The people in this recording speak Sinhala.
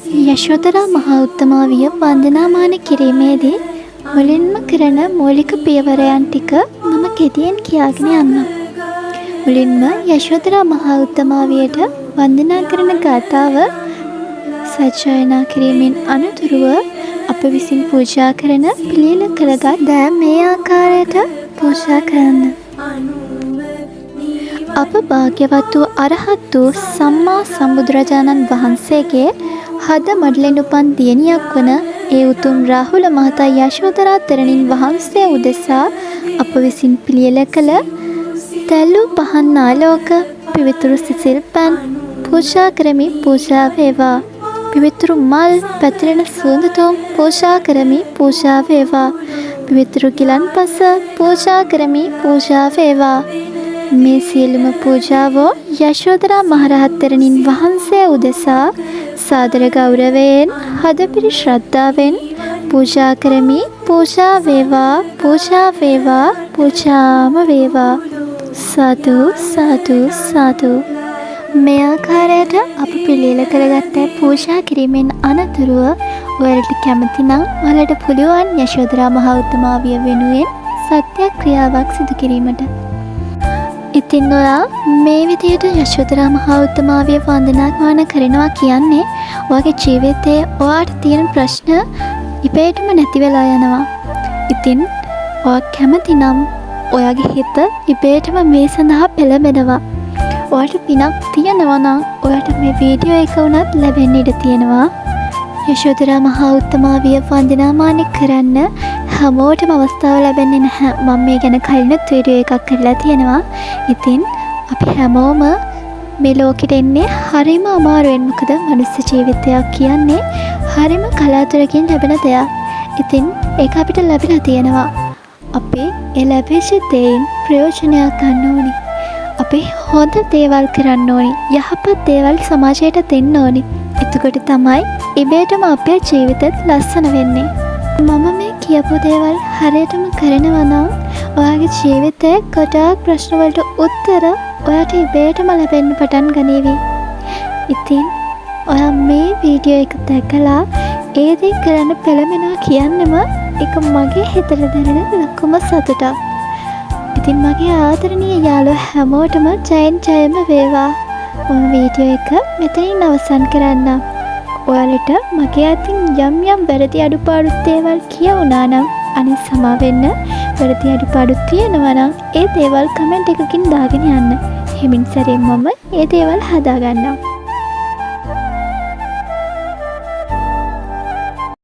යශෝදරා මහා උත්තමාවිය වන්දනාමාන කිරීමේදී මුලින්ම කරන මූලික පියවරයන් ටික මම කෙටියෙන් කියාගෙන යන්නම්. මුලින්ම යශෝදරා මහා උත්තමාවියට වන්දනා කරන ගාථාව සජ්ජායනා කිරීමෙන් අනතුරුව අප විසින් පූජා කරන පිළියෙල කළගත් දෑ මේ ආකාරයට පූජා කරන්න. අප භාග්‍යවත් වූ අරහත් වූ සම්මා සම්බුදුරජාණන් වහන්සේගේ හද මඩලෙන් උපන් දියණියක් වන ඒ උතුම් රාහුල මහතා යශෝදරා තෙරණින් වහන්සේ උදෙසා අප විසින් පිළියෙල කළ තැලු පහන් ආලෝක පිවිතුරු සිසිල් පෑන් පූජා කරමි පූජා වේවා. පිවිතුරු මල් පැතිරෙන සුවඳතෝම් පූජා කරමි පූජා වේවා. පිවිතුරු ගිලන්පස පූජා කරමි පූජා වේවා. මේ සියලුම පූජාවෝ යශෝදරා මහරහත් තෙරණින් වහන්සේ උදෙසා සාදර ගෞරවයෙන් හදපිරි ශ්‍රද්ධාවෙන් පූජා කරමි පූජා වේවා පූජා වේවා පූජාම වේවා. සාදු සාදු සාදු. මේ ආකාරයට අප පිළියෙල කරගත්ත පූජා කිරීමෙන් අනතුරුව ඔයාලට කැමති නම් ඔයාලට පුළුවන් යශෝදරා මහා උත්තමාවිය වෙනුවෙන් සත්‍යක්‍රියාවක් සිදු කිරීමට. ඉතින් ඔයා මේ විදිහට යශෝදරා මහා උත්තමාවිය වන්දනාමාන කරනවා කියන්නේ ඔයාගේ ජීවිතයේ ඔයාට තියෙන ප්‍රශ්න ඉබේටම නැති වෙලා යනවා. ඉතින් ඔයා කැමති නම් ඔයාගේ හිත ඉබේටම මේ සඳහා පෙළඹෙනවා. ඔයාට පිනක් තියෙනවා නම් ඔයාට මේ වීඩියෝ එක උනත් ලැබෙන්න ඉඩ තියෙනවා. යශෝදරා මහා උත්තමාවිය වන්දනාමාන කරන්න හැමෝටම අවස්ථාව ලැබෙන්නේ නැහැ. මම මේ ගැන කලිනුත් වීඩියෝ එකක් කරලා තියෙනවා. ඉතින් අපි හැමෝම මේ ලෝකෙට එන්නේ හරිම අමාරුවෙන්. මොකද මනුස්ස ජීවිතයක් කියන්නේ හරිම කලාතුරකින් ලැබෙන දෙයක්. ඉතින් ඒක අපිට ලැබිලා තියෙනවා. අපි ඒ ලැබෙච්ච දේෙන් ප්‍රයෝජනයක් ගන්න ඕනි. අපි හොඳ දේවල් කරන්න ඕනි. යහපත් දේවල් සමාජයට දෙන්න ඕනි. එතකොට තමයි ඉබේටම අපේ ජීවිතත් ලස්සන වෙන්නේ. මම මේ කියපු දේවල් හරියටම කරනවා නම් ඔයාගේ ජීවිතේ ගොඩාක් ප්‍රශ්න වලට උත්තර ඔයාට ඉබේටම ලැබෙන්න පටන් ගනීවි. ඉතින් ඔයා මේ වීඩියෝ එක දැකලා ඒ දේ කරන්න පෙළඹෙනවා කියන්නම ඒක මගේ හිතට දැනෙන ලොකුම සතුටක්. ඉතින් මගේ ආදරණීය යාළුවෝ හැමෝටම ජයෙන් ජයම වේවා. මම වීඩියෝ එක මෙතනින් අවසන් කරන්නම්. ඔයාලට මගේ අතින් යම් යම් වැරදි අඩුපාඩු දේවල් කියවුණා නම් අනිත් සමා වෙන්න. වැරදි අඩුපාඩු තියෙනවා නම් ඒ දේවල් කමෙන්ට් එකකින් දාගෙන යන්න. හිමින් සැරේ මම ඒ දේවල් හදා ගන්නම්.